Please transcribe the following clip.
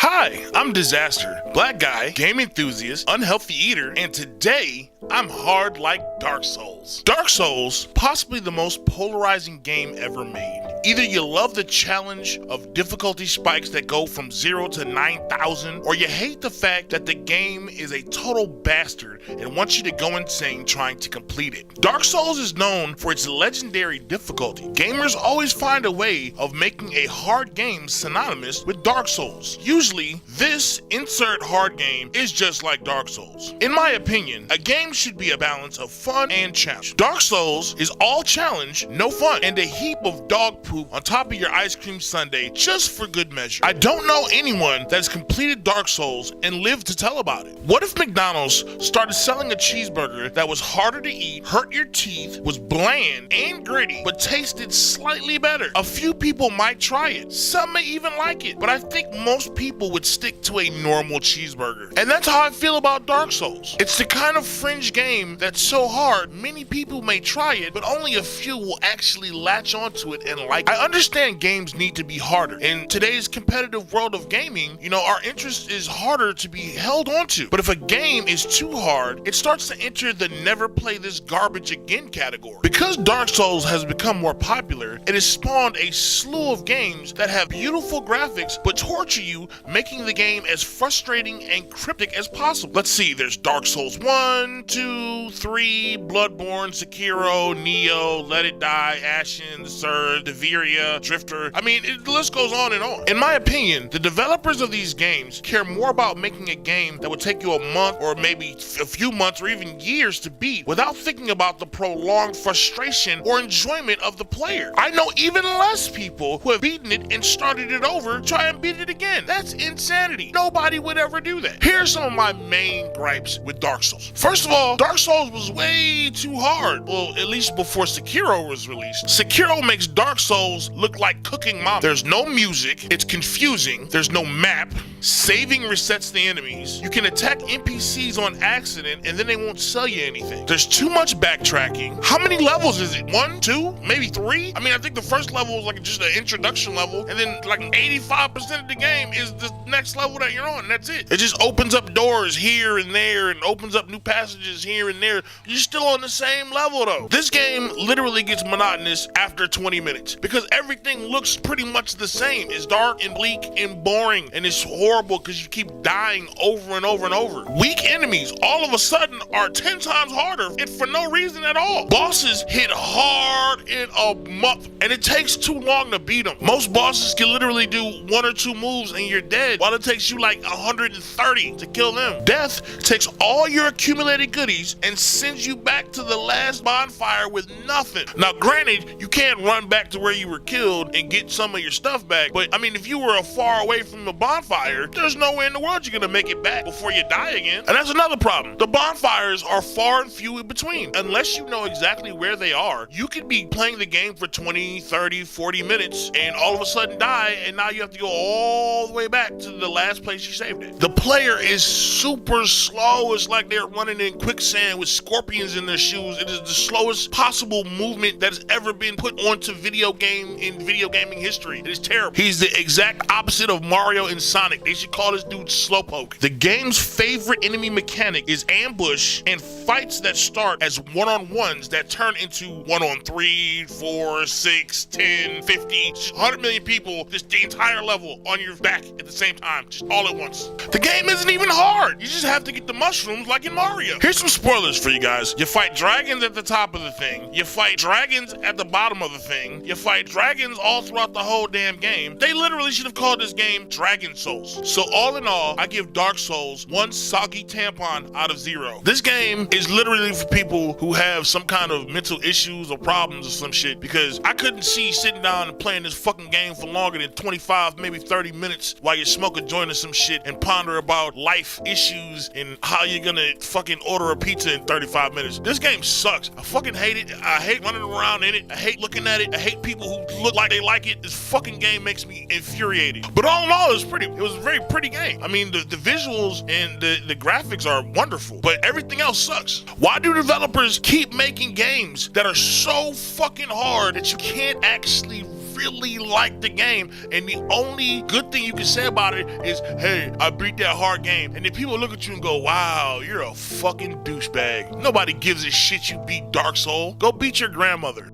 Hi, I'm Dizzazzter, black guy, game enthusiast, unhealthy eater, and today I'm hard like Dark Souls. Dark Souls, possibly the most polarizing game ever made. Either you love the challenge of difficulty spikes that go from 0 to 9,000, or you hate the fact that the game is a total bastard and wants you to go insane trying to complete it. Dark Souls is known for its legendary difficulty. Gamers always find a way of making a hard game synonymous with Dark Souls. Usually, this insert hard game is just like Dark Souls. In my opinion, a game should be a balance of fun and challenge. Dark Souls is all challenge, no fun, and a heap of dog poop on top of your ice cream sundae just for good measure. I don't know anyone that has completed Dark Souls and lived to tell about it. What if McDonald's started selling a cheeseburger that was harder to eat, hurt your teeth, was bland and gritty, but tasted slightly better? A few people might try it. Some may even like it, but I think most people would stick to a normal cheeseburger. And that's how I feel about Dark Souls. It's the kind of fringe game that's so hard, many people may try it, but only a few will actually latch onto it and like it. I understand games need to be harder. In today's competitive world of gaming, our interest is harder to be held onto. But if a game is too hard, it starts to enter the never play this garbage again category. Because Dark Souls has become more popular, it has spawned a slew of games that have beautiful graphics but torture you, making the game as frustrating and cryptic as possible. Let's see, there's Dark Souls 1, 2, 3, Bloodborne, Sekiro, Neo, Let It Die, Ashen, Surge, Deveria, Drifter. The list goes on and on. In my opinion, the developers of these games care more about making a game that would take you a month or maybe a few months or even years to beat without thinking about the prolonged frustration or enjoyment of the player. I know even less people who have beaten it and started it over, try and beat it again. That's insanity. Nobody would ever do that. Here are some of my main gripes with Dark Souls. First of all, Dark Souls was way too hard. Well, at least before Sekiro was released. Sekiro makes Dark Souls look like cooking mama. There's no music, it's confusing, there's no map, saving resets the enemies, you can attack NPCs on accident and then they won't sell you anything. There's too much backtracking. How many levels is it? 1, 2, maybe 3? I think the first level was like just an introduction level, and then like 85% of the game is the next level that you're on, and that's it. It just opens up doors here and there and opens up new passages here and there. You're still on the same level though. This game literally gets monotonous after 20 minutes because everything looks pretty much the same. It's dark and bleak and boring, and it's horrible because you keep dying over and over and over. Weak enemies all of a sudden are 10 times harder and for no reason at all. Bosses hit hard in a month and it takes too long to beat them. Most bosses can literally do 1 or 2 moves and you're dead, while it takes you like 130 to kill them. Death takes all your accumulated goodies and sends you back to the last bonfire with nothing. Now granted, you can't run back to where you were killed and get some of your stuff back, but if you were far away from the bonfire, there's no way in the world you're gonna make it back before you die again. And that's another problem. The bonfires are far and few in between. Unless you know exactly where they are, you could be playing the game for 20, 30, 40 minutes and all of a sudden die, and now you have to go all the way back to the last place you saved it. The player is super slow. It's like they're running in quicksand with scorpions in their shoes. It is the slowest possible movement that has ever been put onto video gaming history. It is terrible. He's the exact opposite of Mario and Sonic. They should call this dude Slowpoke. The game's favorite enemy mechanic is ambush and fights that start as one-on-ones that turn into 1-on-3, 4, 6, 10, 50, 100 million people, just the entire level on your back at the same time, just all at once. The game isn't even hard. You just have to get the mushrooms like in Mario. Here's some spoilers for you guys. You fight dragons at the top of the thing. You fight dragons at the bottom of the thing. You fight dragons all throughout the whole damn game. They literally should have called this game Dragon Souls. So all in all, I give Dark Souls 1 soggy tampon out of 0. This game is literally for people who have some kind of mental issues or problems or some shit, because I couldn't see sitting down and playing this fucking game for longer than 25, maybe 30 minutes while you smoke a joint or some shit and ponder about life issues and how you're gonna fucking order a pizza in 35 minutes. This game sucks. I fucking hate it. I hate running around in it. I hate looking at it. I hate people who look like they like it. This fucking game makes me infuriated. But all in all, it was a very pretty game. The visuals and the graphics are wonderful, but everything else sucks. Why do developers keep making games that are so fucking hard that you can't actually really like the game, and the only good thing you can say about it is, hey, I beat that hard game. And then people look at you and go, wow, you're a fucking douchebag. Nobody gives a shit you beat Dark Soul. Go beat your grandmother.